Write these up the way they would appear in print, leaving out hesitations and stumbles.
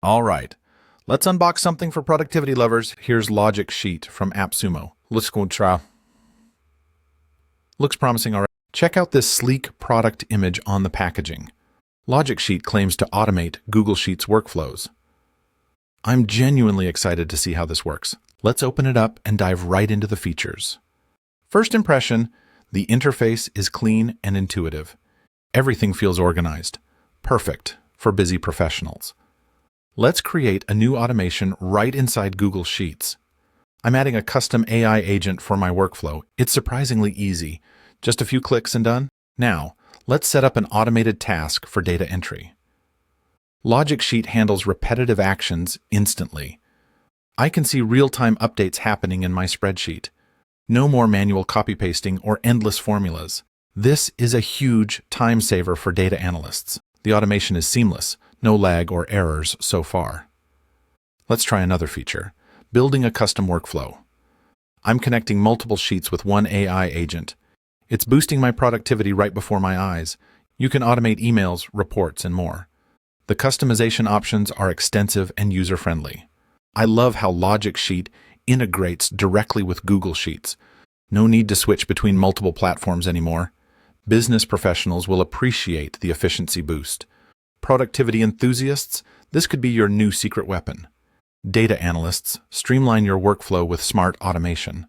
All right, let's unbox something for productivity lovers. Here's Logic Sheet from AppSumo. Let's go try. Looks promising already. Check out this sleek product image on the packaging. Logic Sheet claims to automate Google Sheets workflows. I'm genuinely excited to see how this works. Let's open it up and dive right into the features. First impression, the interface is clean and intuitive. Everything feels organized. Perfect for busy professionals. Let's create a new automation right inside Google Sheets. I'm adding a custom AI agent for my workflow. It's surprisingly easy. Just a few clicks and done. Now, let's set up an automated task for data entry. Logic Sheet handles repetitive actions instantly. I can see real-time updates happening in my spreadsheet. No more manual copy-pasting or endless formulas. This is a huge time saver for data analysts. The automation is seamless, no lag or errors so far. Let's try another feature, building a custom workflow. I'm connecting multiple sheets with one AI agent. It's boosting my productivity right before my eyes. You can automate emails, reports, and more. The customization options are extensive and user-friendly. I love how Logic Sheet integrates directly with Google Sheets. No need to switch between multiple platforms anymore. Business professionals will appreciate the efficiency boost. Productivity enthusiasts, this could be your new secret weapon. Data analysts, streamline your workflow with smart automation.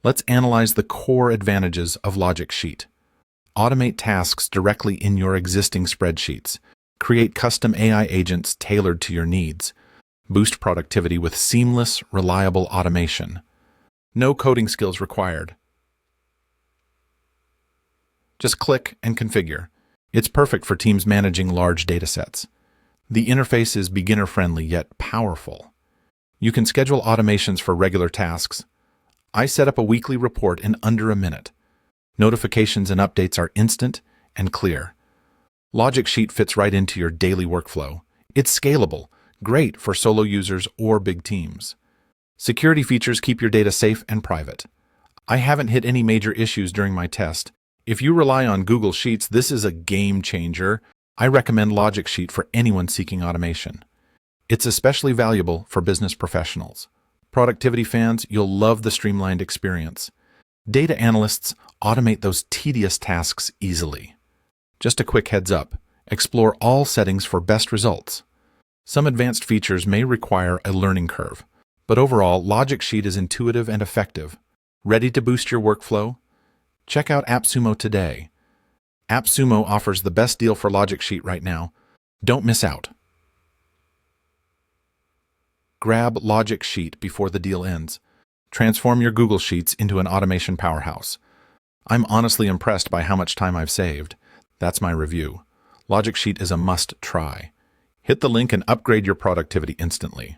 Let's analyze the core advantages of Logic Sheet. Automate tasks directly in your existing spreadsheets. Create custom AI agents tailored to your needs. Boost productivity with seamless, reliable automation. No coding skills required. Just click and configure. It's perfect for teams managing large datasets. The interface is beginner-friendly yet powerful. You can schedule automations for regular tasks. I set up a weekly report in under a minute. Notifications and updates are instant and clear. Logic Sheet fits right into your daily workflow. It's scalable, great for solo users or big teams. Security features keep your data safe and private. I haven't hit any major issues during my test. If you rely on Google Sheets, this is a game changer. I recommend Logic Sheet for anyone seeking automation. It's especially valuable for business professionals. Productivity fans, you'll love the streamlined experience. Data analysts automate those tedious tasks easily. Just a quick heads up, explore all settings for best results. Some advanced features may require a learning curve, but overall, Logic Sheet is intuitive and effective. Ready to boost your workflow? Check out AppSumo today. AppSumo offers the best deal for Logic Sheet right now. Don't miss out. Grab Logic Sheet before the deal ends. Transform your Google Sheets into an automation powerhouse. I'm honestly impressed by how much time I've saved. That's my review. Logic Sheet is a must-try. Hit the link and upgrade your productivity instantly.